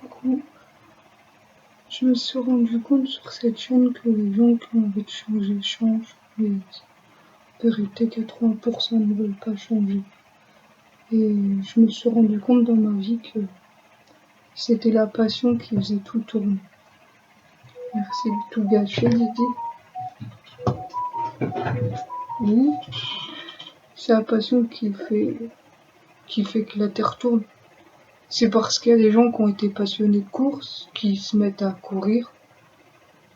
coup, je me suis rendu compte sur cette chaîne que les gens qui ont envie de changer changent, mais en vérité 80% ne veulent pas changer. Et je me suis rendu compte dans ma vie que c'était la passion qui faisait tout tourner. Merci de tout gâcher, Didi. Oui, c'est la passion qui fait que la Terre tourne. C'est parce qu'il y a des gens qui ont été passionnés de course, qui se mettent à courir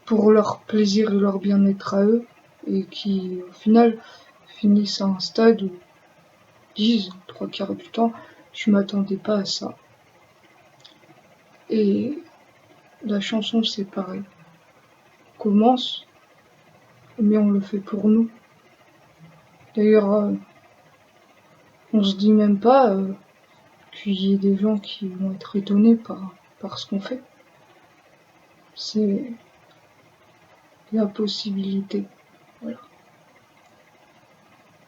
pour leur plaisir et leur bien-être à eux, et qui, au final, finissent à un stade où ils disent, 3/4 du temps, je m'attendais pas à ça. Et la chanson, c'est pareil. On commence, mais on le fait pour nous. D'ailleurs, on se dit même pas qu'il y ait des gens qui vont être étonnés par ce qu'on fait. C'est la possibilité. Voilà.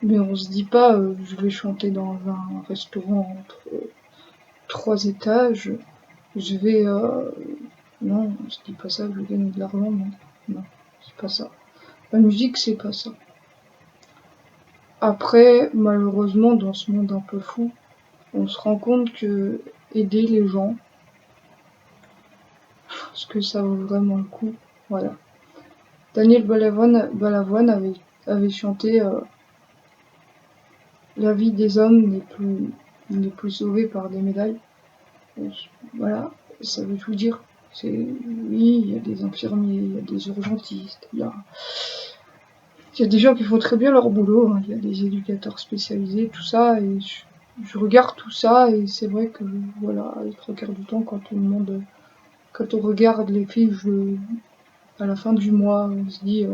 Mais on se dit pas, je vais chanter dans un restaurant entre 3 étages, je vais... non, on se dit pas ça, je vais gagner de l'argent, non. Non, c'est pas ça. La musique, c'est pas ça. Après, malheureusement, dans ce monde un peu fou, on se rend compte que aider les gens, est-ce que ça vaut vraiment le coup? Voilà. Daniel Balavoine avait chanté La vie des hommes n'est plus sauvée par des médailles. Voilà, ça veut tout dire. Oui, il y a des infirmiers, il y a des urgentistes, il y a des gens qui font très bien leur boulot, hein, il y a des éducateurs spécialisés, tout ça, et je regarde tout ça, et c'est vrai que, voilà, les 3/4 du temps, quand on regarde les fiches à la fin du mois, on se dit,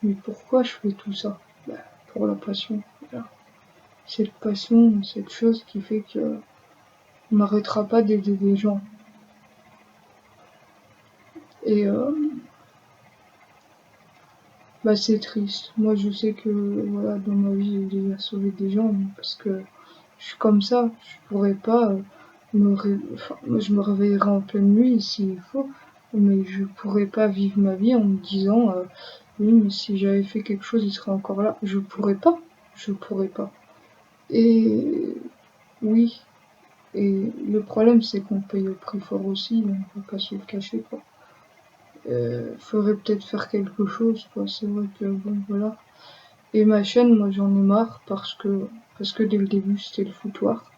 mais pourquoi je fais tout ça? Bah, pour la passion, voilà. Cette passion, cette chose qui fait que on n'arrêtera pas d'aider des gens. Et bah c'est triste. Moi je sais que voilà, dans ma vie j'ai déjà sauvé des gens parce que je suis comme ça. Je pourrais pas je me réveillerai en pleine nuit s'il faut, mais je pourrais pas vivre ma vie en me disant oui mais si j'avais fait quelque chose il serait encore là. Je pourrais pas. Je pourrais pas. Et oui. Et le problème c'est qu'on paye au prix fort aussi, on peut pas se le cacher quoi. Faudrait peut-être faire quelque chose, quoi. C'est vrai que bon, voilà. Et ma chaîne, moi j'en ai marre parce que dès le début c'était le foutoir.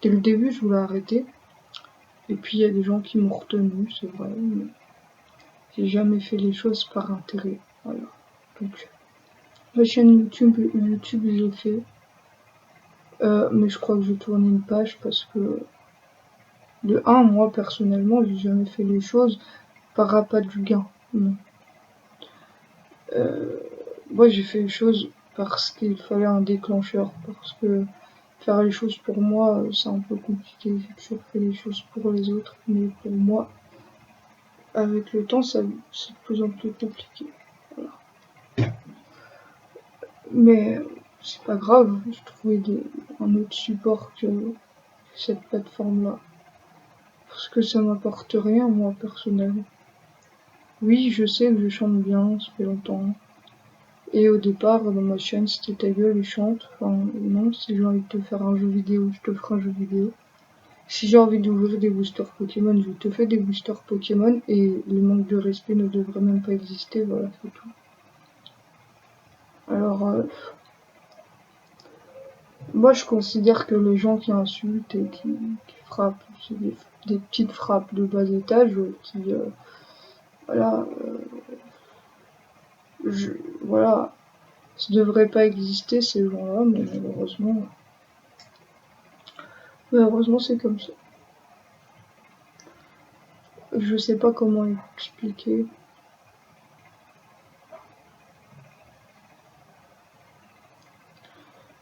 Dès le début je voulais arrêter. Et puis il y a des gens qui m'ont retenu, c'est vrai, mais j'ai jamais fait les choses par intérêt. Voilà. Donc ma chaîne YouTube je l'ai fait. Mais je crois que je vais tourner une page parce que de un, moi personnellement, j'ai jamais fait les choses par appât du gain. Non. Moi j'ai fait les choses parce qu'il fallait un déclencheur, parce que faire les choses pour moi c'est un peu compliqué, j'ai toujours fait les choses pour les autres, mais pour moi, avec le temps c'est de plus en plus compliqué. Voilà. Mais c'est pas grave, j'ai trouvé un autre support que cette plateforme-là, parce que ça m'apporte rien moi personnellement. Oui, je sais que je chante bien, ça fait longtemps. Et au départ, dans ma chaîne, c'était ta gueule et chante. Enfin, non, si j'ai envie de te faire un jeu vidéo, je te ferai un jeu vidéo. Si j'ai envie d'ouvrir des boosters Pokémon, je te fais des boosters Pokémon. Et le manque de respect ne devrait même pas exister, voilà, c'est tout. Alors, moi je considère que les gens qui insultent et qui frappent, c'est des petites frappes de bas étage qui, voilà, voilà, ça devrait pas exister ces gens-là, mais malheureusement c'est comme ça. Je sais pas comment expliquer.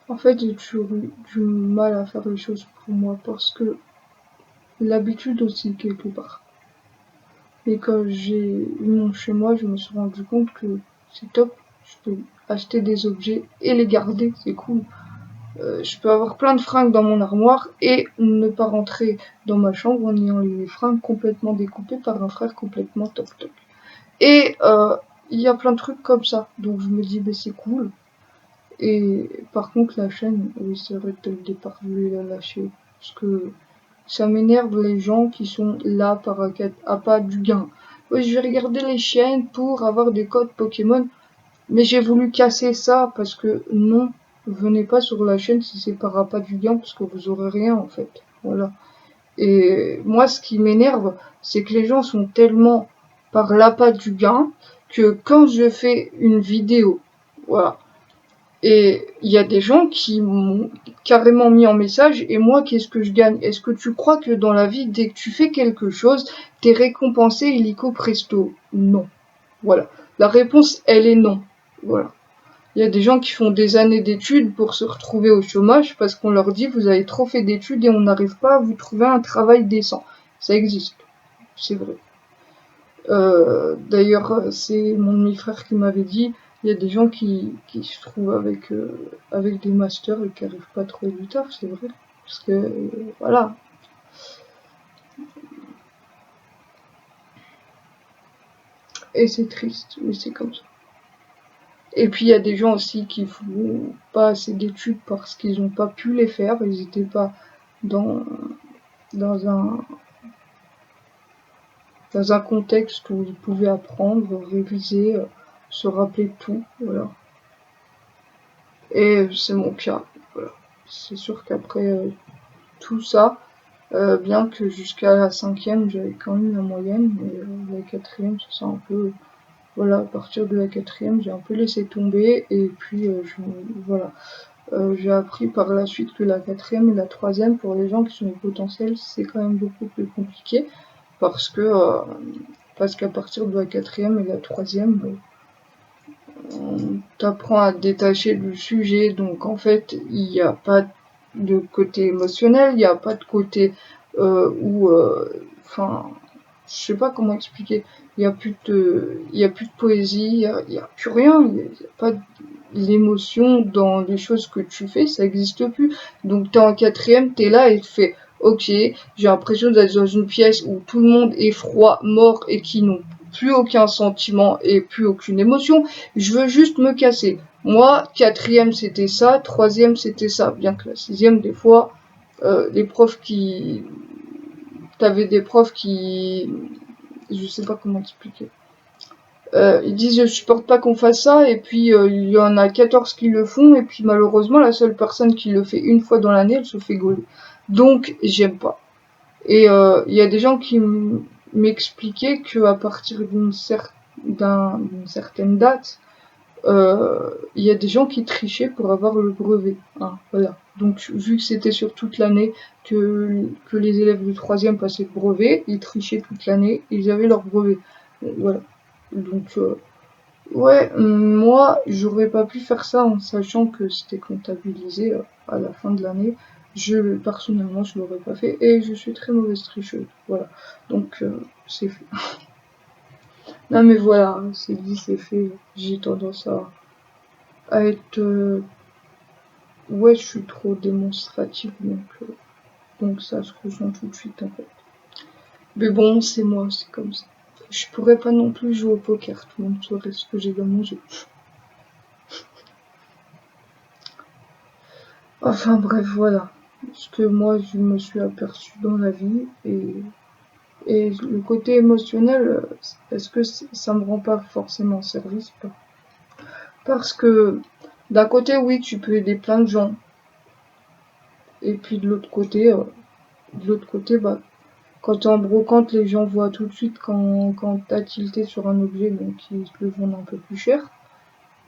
En fait, j'ai toujours eu du mal à faire les choses pour moi parce que l'habitude aussi quelque part. Et quand j'ai eu mon chez moi, je me suis rendu compte que c'est top. Je peux acheter des objets et les garder, c'est cool. Je peux avoir plein de fringues dans mon armoire et ne pas rentrer dans ma chambre en ayant les fringues complètement découpées par un frère complètement toc toc. Et il y a plein de trucs comme ça. Donc je me dis, ben c'est cool. Et par contre, la chaîne, oui, c'est vrai que dès le départ, je vais la lâcher. Parce que ça m'énerve les gens qui sont là par appât du gain. Oui, je vais regarder les chaînes pour avoir des codes Pokémon. Mais j'ai voulu casser ça parce que non, venez pas sur la chaîne si c'est par appât du gain parce que vous aurez rien en fait. Voilà. Et moi, ce qui m'énerve, c'est que les gens sont tellement par l'appât du gain que quand je fais une vidéo, voilà, et il y a des gens qui m'ont carrément mis en message, et moi, qu'est-ce que je gagne? Est-ce que tu crois que dans la vie, dès que tu fais quelque chose, t'es récompensé illico presto? Non. Voilà. La réponse, elle est non. Voilà. Il y a des gens qui font des années d'études pour se retrouver au chômage parce qu'on leur dit vous avez trop fait d'études et on n'arrive pas à vous trouver un travail décent. Ça existe. C'est vrai. D'ailleurs, c'est mon demi-frère qui m'avait dit, il y a des gens qui se trouvent avec des masters et qui n'arrivent pas à trouver du taf, c'est vrai. Parce que, voilà. Et c'est triste, mais c'est comme ça. Et puis il y a des gens aussi qui font pas assez d'études parce qu'ils n'ont pas pu les faire, ils n'étaient pas dans, dans un, dans un contexte où ils pouvaient apprendre, réviser, se rappeler de tout, voilà. Et c'est mon cas, voilà. C'est sûr qu'après tout ça, bien que jusqu'à la cinquième j'avais quand même la moyenne, mais la quatrième c'est un peu, voilà, à partir de la quatrième j'ai un peu laissé tomber et puis voilà. J'ai appris par la suite que la quatrième et la troisième pour les gens qui sont au potentiel c'est quand même beaucoup plus compliqué parce que parce qu'à partir de la quatrième et la troisième on t'apprend à te détacher du sujet, donc en fait il n'y a pas de côté émotionnel, il n'y a pas de côté où, enfin, je sais pas comment expliquer, il n'y a plus de poésie, il y a plus rien, il y a pas l'émotion dans les choses que tu fais, ça existe plus. Donc t'es en quatrième, t'es là et tu fais, ok, j'ai l'impression d'être dans une pièce où tout le monde est froid, mort et qui n'ont plus aucun sentiment et plus aucune émotion. Je veux juste me casser. Moi, quatrième c'était ça, troisième c'était ça. Bien que la sixième, des fois, les profs qui, t'avais des profs qui, je sais pas comment expliquer. Ils disent je supporte pas qu'on fasse ça et puis il y en a 14 qui le font et puis malheureusement la seule personne qui le fait une fois dans l'année elle se fait gauler. Donc j'aime pas. Et il y a des gens qui m'expliquaient que à partir d'une certaine date, il y a des gens qui trichaient pour avoir le brevet. Hein, voilà. Donc vu que c'était sur toute l'année que les élèves de troisième passaient le brevet, ils trichaient toute l'année, ils avaient leur brevet. Voilà. Donc ouais, moi j'aurais pas pu faire ça en sachant que c'était comptabilisé à la fin de l'année. Personnellement je l'aurais pas fait et je suis très mauvaise tricheuse. Voilà. Donc c'est fait. Non mais voilà, c'est dit, c'est fait. J'ai tendance à être ouais, je suis trop démonstrative donc ça se ressent tout de suite en fait. Mais bon, c'est moi, c'est comme ça. Je pourrais pas non plus jouer au poker, tout le monde saurait ce que j'ai dans mon jeu. Enfin bref, voilà. Ce que moi je me suis aperçu dans la vie et le côté émotionnel, est-ce que ça me rend pas forcément service? Parce que d'un côté, oui, tu peux aider plein de gens. Et puis de l'autre côté, bah, quand t'es en brocante, les gens voient tout de suite quand t'as tilté sur un objet, donc ils te le vendent un peu plus cher.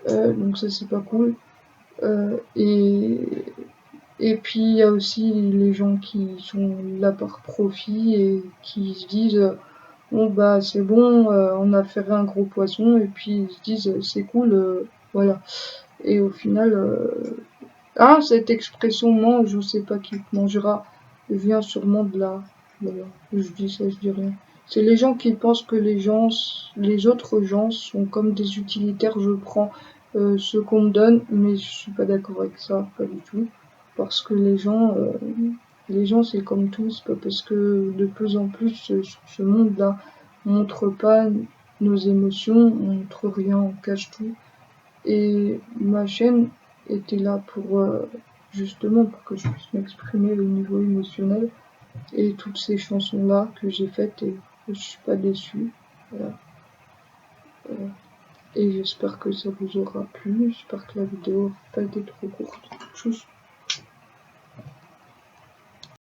Donc ça c'est pas cool. Euh, et, et puis il y a aussi les gens qui sont là par profit et qui se disent bon bah c'est bon, on a fait un gros poisson et puis ils se disent c'est cool, voilà. Et au final, cette expression mange, je sais pas qui te mangera vient sûrement de là. Voilà, je dis ça, je dis rien. C'est les gens qui pensent que les autres gens sont comme des utilitaires. Je prends ce qu'on me donne, mais je suis pas d'accord avec ça, pas du tout. parce que les gens c'est comme tout, c'est pas parce que de plus en plus ce monde-là montre pas nos émotions, on montre rien, on cache tout. Et ma chaîne était là pour justement pour que je puisse m'exprimer au niveau émotionnel et toutes ces chansons-là que j'ai faites et je suis pas déçue. Voilà. Voilà. Et j'espère que ça vous aura plu, j'espère que la vidéo n'a pas été trop courte. Tchuss.